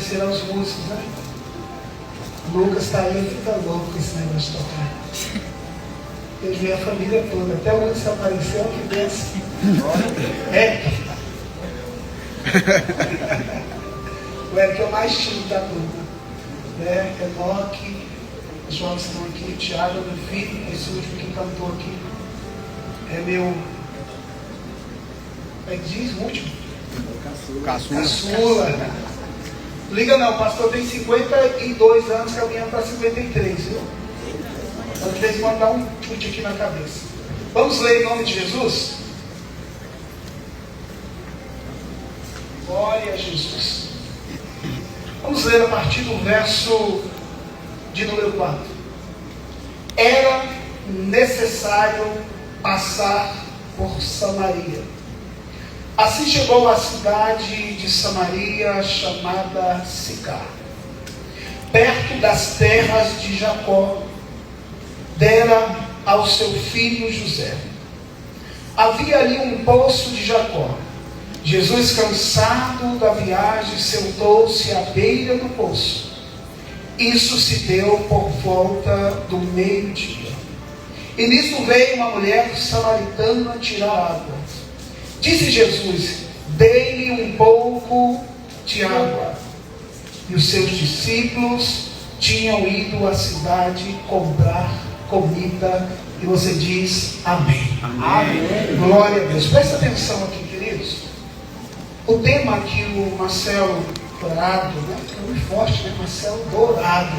agradecer aos músicos, né? O Lucas está aí, fica louco com esse negócio de tocar. Eu vi a família toda, até o Lucas apareceu, que benção. O Eric é o mais tímido da turma, né? Enoque, os jovens estão aqui, o Thiago, meu filho, esse último que cantou aqui, é meu, como é que diz? O último? Caçula. Liga não, o pastor tem 52 anos, caminhando para 53, viu? Então, de vez em quando dá um chute aqui na cabeça. Vamos ler em nome de Jesus? Glória a Jesus. Vamos ler a partir do verso de número 4. Era necessário passar por Samaria. Assim chegou à cidade de Samaria, chamada Sicar, perto das terras de Jacó, dera ao seu filho José. Havia ali um poço de Jacó. Jesus, cansado da viagem, sentou-se à beira do poço. Isso se deu por volta do meio-dia. E nisto veio uma mulher samaritana tirar água. Disse Jesus: dei-lhe um pouco de água. E os seus discípulos tinham ido à cidade comprar comida. E você diz amém. Amém. Glória a Deus. Presta atenção aqui, queridos. O tema que o Marcelo Dourado, né? É muito forte, né? Marcelo Dourado.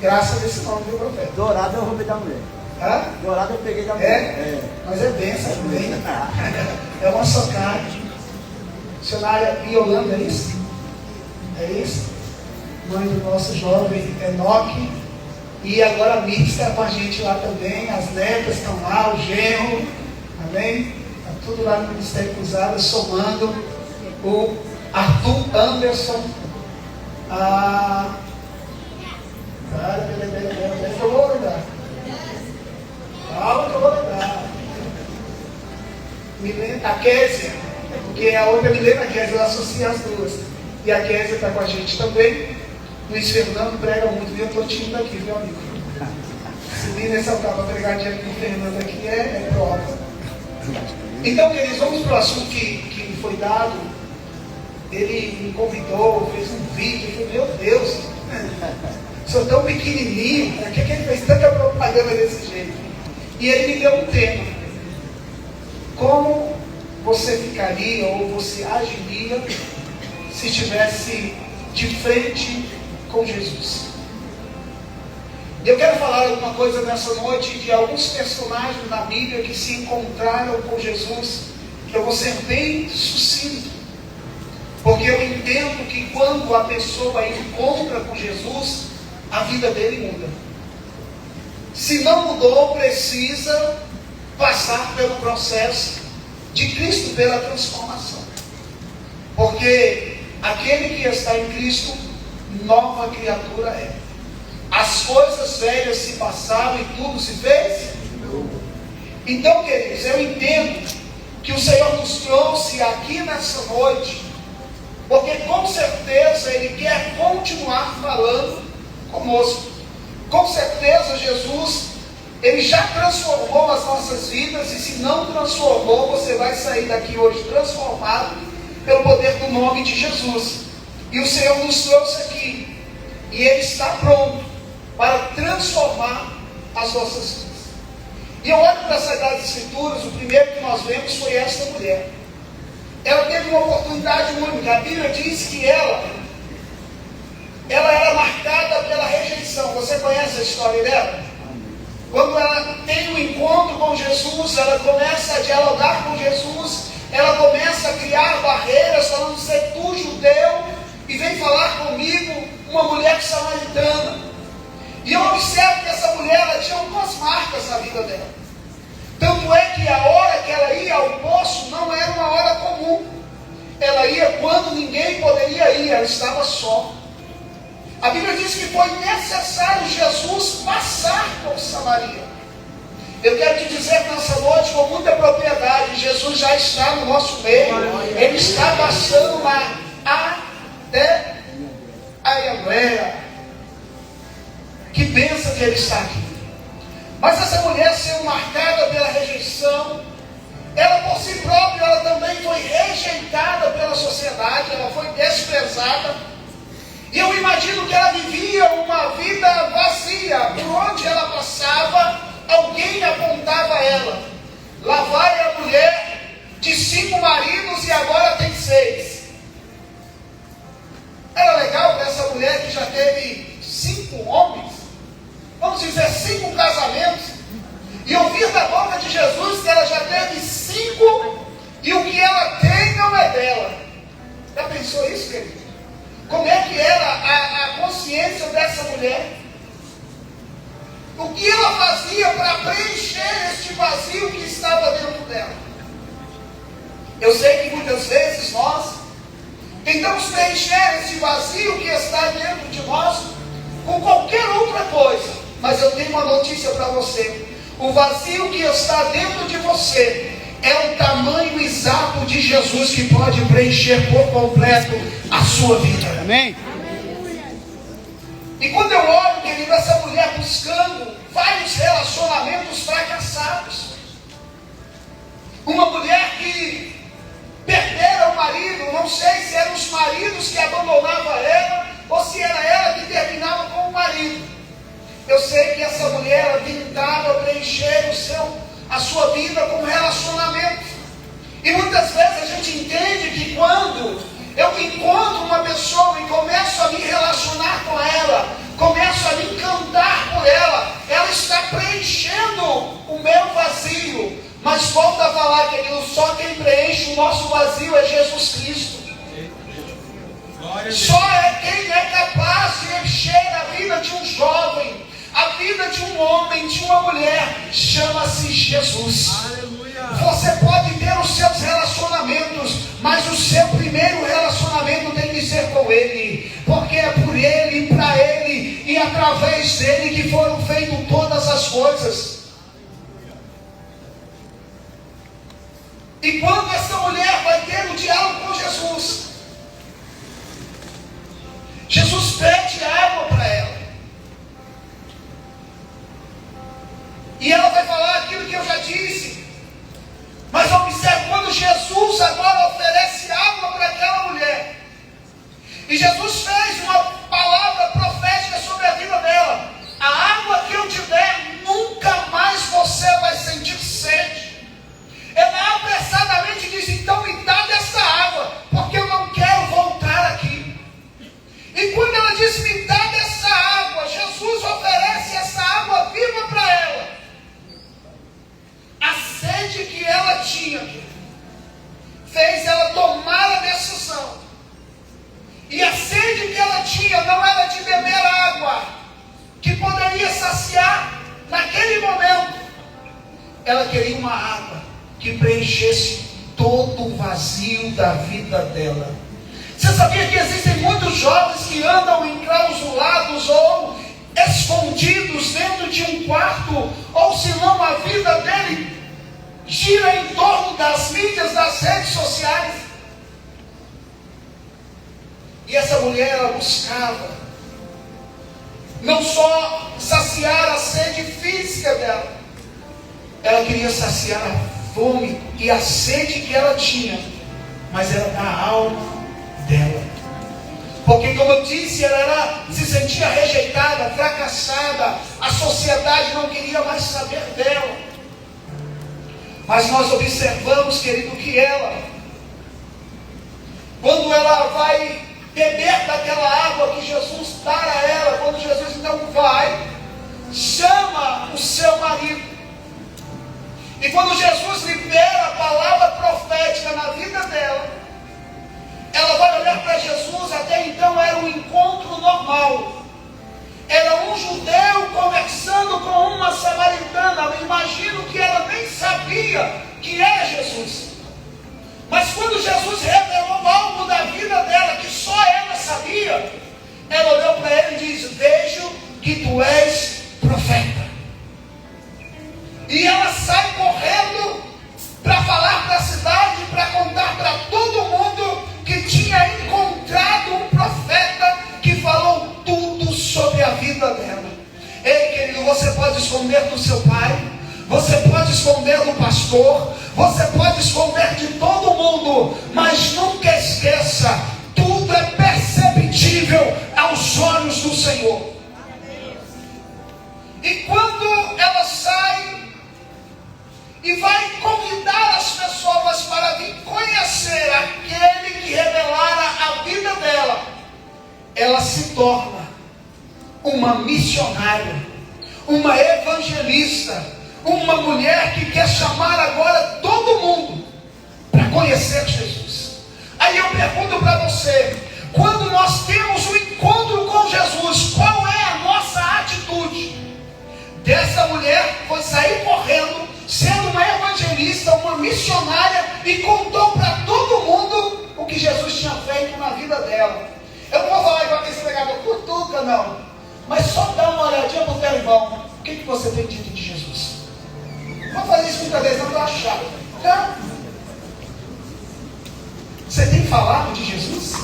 Graça desse nome, viu, profeta? Dourado eu roubei da mulher. Hã? Dourado eu peguei da mulher. Mas é benção também. É uma socada. Missionária Yolanda, é isso? É isso? Mãe do nosso jovem Enoque. E agora a Mix está com a gente lá também. As netas estão lá, o genro. Amém? Está tudo lá no Ministério Cruzada, somando o Arthur Anderson. Eu vou lembrar. Calma que eu vou lembrar. A Késia, porque a outra Milena Késia, eu associo as duas. E a Késia está com a gente também. Luiz Fernando prega muito, viu? Eu estou tímido aqui, viu, amigo? Subir nesse altar para pregar diante do Fernando aqui é prova. Então, queridos, vamos para o assunto que foi dado. Ele me convidou, fez um vídeo. Eu falei, meu Deus, sou tão pequenininho, por que ele fez tanta propaganda desse jeito? E ele me deu um tema. Como você ficaria ou você agiria se estivesse de frente com Jesus? Eu quero falar alguma coisa nessa noite de alguns personagens da Bíblia que se encontraram com Jesus. Eu vou ser bem sucinto, porque eu entendo que quando a pessoa encontra com Jesus, a vida dele muda. Se não mudou, precisa passar pelo processo de Cristo, pela transformação. Porque aquele que está em Cristo, nova criatura é. As coisas velhas se passaram e tudo se fez. Então, queridos, eu entendo que o Senhor nos trouxe aqui nessa noite, porque com certeza Ele quer continuar falando conosco. Com certeza Jesus, Ele já transformou as nossas vidas, e se não transformou, você vai sair daqui hoje transformado pelo poder do nome de Jesus. E o Senhor nos trouxe aqui, e Ele está pronto para transformar as nossas vidas. E eu olho para as Sagradas Escrituras, o primeiro que nós vemos foi esta mulher. Ela teve uma oportunidade única. A Bíblia diz que ela era marcada pela rejeição. Você conhece a história dela? Quando ela tem um encontro com Jesus, ela começa a dialogar com Jesus, ela começa a criar barreiras, falando: "Se tu, judeu, e vem falar comigo, uma mulher samaritana." E eu observo que essa mulher, ela tinha algumas marcas na vida dela. Tanto é que a hora que ela ia ao poço não era uma hora comum. Ela ia quando ninguém poderia ir, ela estava só. A Bíblia diz que foi necessário Jesus passar por Samaria. Eu quero te dizer nessa noite com muita propriedade: Jesus já está no nosso meio. Ele está passando lá até que ele está aqui. Mas essa mulher sendo marcada pela rejeição, ela por si própria, ela também foi rejeitada pela sociedade, ela foi desprezada. E eu imagino que ela vivia uma vida vazia. Por onde ela passava, alguém apontava ela. Lá vai a mulher de 5 maridos e agora tem 6. Era legal para essa mulher que já teve 5 homens, vamos dizer 5 casamentos, e ouvir da boca de Jesus que ela já teve 5 e o que ela tem não é dela. Já pensou isso, querido? Como é que era a consciência dessa mulher? O que ela fazia para preencher este vazio que estava dentro dela? Eu sei que muitas vezes nós tentamos preencher esse vazio que está dentro de nós com qualquer outra coisa. Mas eu tenho uma notícia para você. O vazio que está dentro de você é o tamanho exato de Jesus que pode preencher por completo a sua vida. Amém? E quando eu olho, querido, essa mulher buscando vários relacionamentos fracassados, uma mulher que perdera o marido, não sei se eram os maridos que abandonavam ela, ou se era ela que terminava com o marido. Eu sei que essa mulher tentava preencher a sua vida com relacionamento. E muitas vezes a gente entende que quando eu encontro uma pessoa e começo a me relacionar com ela, começo a me encantar por ela, ela está preenchendo o meu vazio. Mas volta a falar, querido, só quem preenche o nosso vazio é Jesus Cristo. Só é quem é capaz de encher a vida de um jovem, a vida de um homem, de uma mulher, chama-se Jesus. Aleluia. Você pode ter os seus relacionamentos, mas o seu primeiro relacionamento tem que ser com Ele, porque é por Ele, para Ele e através dele que foram feitas todas as coisas. E quando essa mulher vai ter um diálogo com Jesus, Jesus pede água para ela. E ela vai falar aquilo que eu já disse. Mas observe, quando Jesus agora oferece água para aquela mulher, e Jesus fez uma palavra profética sobre a vida dela: a água que eu te der, nunca mais você vai sentir sede. Ela apressadamente diz: então me dá dessa água, porque eu não quero voltar aqui. E quando ela diz: me dá dessa água, Jesus oferece essa água viva para ela. A sede que ela tinha fez ela tomar a decisão. E a sede que ela tinha não era de beber água que poderia saciar naquele momento. Ela queria uma água que preenchesse todo o vazio da vida dela. Você sabia que existem muitos jovens que andam enclausulados ou escondidos dentro de um quarto, ou senão a vida dele gira em torno das mídias, das redes sociais? E essa mulher, ela buscava não só saciar a sede física dela, ela queria saciar a fome e a sede que ela tinha, mas era da alma dela. Porque, como eu disse, ela se sentia rejeitada, fracassada, a sociedade não queria mais saber dela. Mas nós observamos, querido, que ela, quando ela vai beber daquela água que Jesus dá a ela, quando Jesus então vai, chama o seu marido. E quando Jesus libera a palavra profética na vida dela, ela vai olhar para Jesus. Até então era um encontro normal. Era um judeu conversando com uma samaritana. Eu imagino que ela nem sabia que era Jesus. Mas quando Jesus revelou algo da vida dela que só ela sabia, ela olhou para ele e disse: vejo que tu és profeta. E ela sai correndo para falar para a cidade, para contar para todo mundo que tinha encontrado um profeta que falou tudo sobre a vida dela. Ei, querido, esconder do seu pai, você pode esconder do pastor, você pode esconder de todo mundo, mas nunca esqueça, tudo é perceptível aos olhos do Senhor. E quando ela sai e vai convidar as pessoas para vir conhecer aquele que revelara a vida dela, ela se torna uma missionária, uma evangelista, uma mulher que quer chamar agora todo mundo para conhecer Jesus. Aí eu pergunto para você, quando nós temos um encontro com Jesus, qual é a nossa atitude? Dessa mulher foi sair correndo, sendo uma evangelista, uma missionária, e contou para todo mundo o que Jesus tinha feito na vida dela. Eu não vou falar igual aquele pregador, cutuca não, mas só dá uma olhadinha para o teu irmão. O que você tem dito de Jesus? Não vou fazer isso muitas vezes, não, eu acho chato. Não. Você tem falado de Jesus?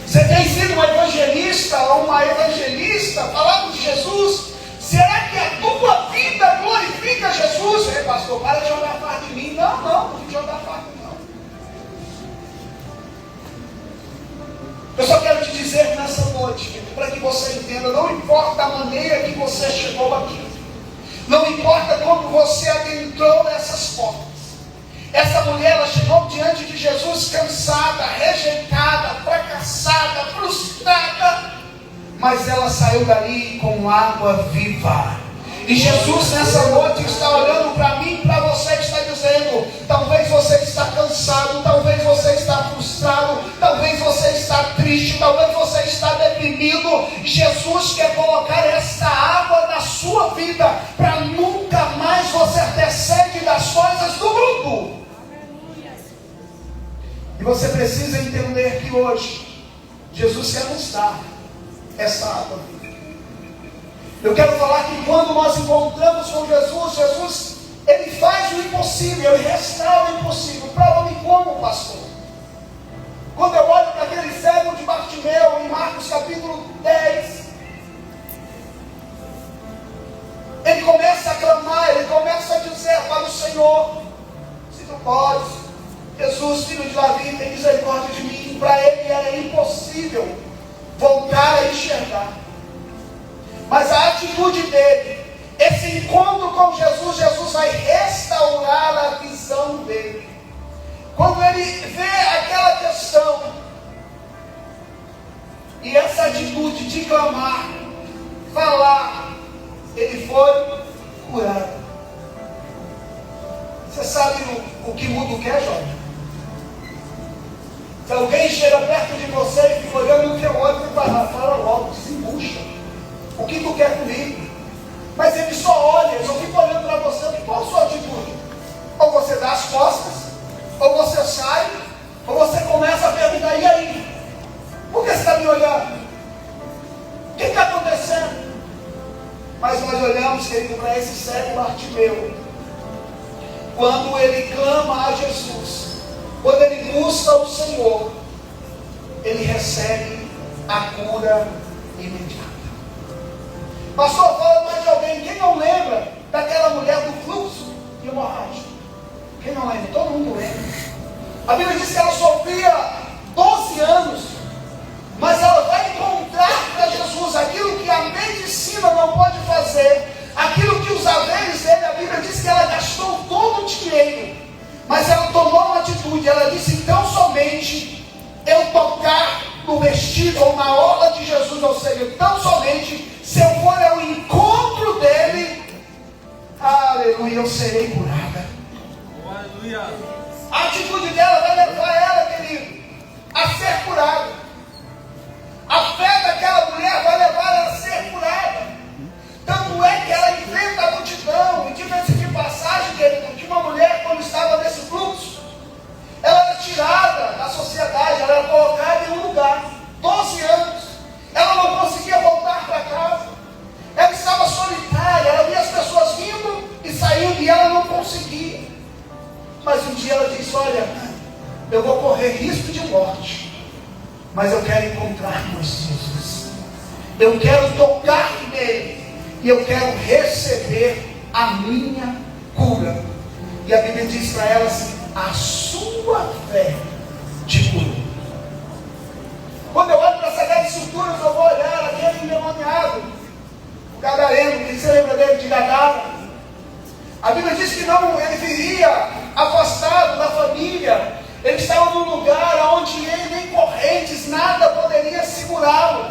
Você tem sido um evangelista ou uma evangelista, falado de Jesus? Será que a tua vida glorifica Jesus? Ei, pastor, para de jogar fardo em mim. Não vou jogar fardo, não. Eu só quero te dizer nessa noite, para que você entenda, não importa a maneira que você chegou aqui, não importa como você adentrou nessas portas. Essa mulher, ela chegou diante de Jesus cansada, rejeitada, fracassada, frustrada, mas ela saiu dali com água viva. E Jesus nessa noite está olhando para mim e para você, e está dizendo, talvez você está cansado, talvez você está frustrado, talvez você está triste, talvez você está deprimido. Jesus quer colocar essa água na sua vida, para nunca mais você ter sede das coisas do mundo. E você precisa entender que hoje Jesus quer nos dar essa água viva. Eu quero falar que quando nós encontramos com Jesus, Ele faz o impossível, Ele restaura o impossível. Prova-me como, pastor? Quando eu olho para aquele cego de Bartimeu, em Marcos capítulo 10, ele começa a clamar, ele começa a dizer para o Senhor, se tu podes, Jesus, filho de Davi, tem misericórdia de mim. Para ele era impossível voltar a enxergar. Mas a atitude dele, esse encontro com Jesus, Jesus vai restaurar a visão dele. Quando ele vê aquela questão, e essa atitude de clamar, falar, ele foi curado. Você sabe o que mundo quer, Jorge? Se alguém chega perto de você e fica olhando no teu olho e fala logo, se embucha. O que tu quer comigo? Mas ele só olha, ele só fica olhando para você. Qual a sua atitude? Ou você dá as costas, ou você sai, ou você começa a perguntar, e aí? Por que você está me olhando? O que está acontecendo? Mas nós olhamos, querido, para esse cego Bartimeu. Quando ele clama a Jesus, quando ele busca o Senhor, ele recebe a cura imediata. Pastor, fala mais de alguém. Quem não lembra daquela mulher do fluxo de hemorrágica? Quem não lembra? Todo mundo lembra. A Bíblia diz que ela sofria 12 anos, mas ela vai encontrar para Jesus aquilo que a medicina não pode fazer, aquilo que os haveres dele, a Bíblia diz que ela gastou todo o dinheiro, mas ela tomou uma atitude. Ela disse, então somente eu tocar no vestido ou na orla de Jesus, ou seja, tão somente se eu for ao encontro dele, aleluia, eu serei curada. Aleluia. A atitude dela vai levar ela, querido, a ser curada. A fé daquela mulher vai levar ela a ser curada. Tanto é que ela enfrenta a multidão. E diga-se de passagem, querido, que uma mulher, quando estava nesse fluxo, ela era tirada da sociedade, ela era colocada em um lugar, 12 anos, ela não conseguia voltar para casa, ela estava solitária, ela via as pessoas vindo e saindo, e ela não conseguia. Mas um dia ela disse, olha, eu vou correr risco de morte, mas eu quero encontrar com Jesus, eu quero tocar nele, e eu quero receber a minha cura. E a Bíblia diz para ela assim: a sua fé te curou. Quando eu olho para essa guerra de estruturas, eu vou olhar aquele endemoniado, o gadareno. Quem se lembra dele, de Gadara? A Bíblia diz que não, ele vivia afastado da família. Ele estava num lugar onde ele, nem correntes, nada poderia segurá-lo.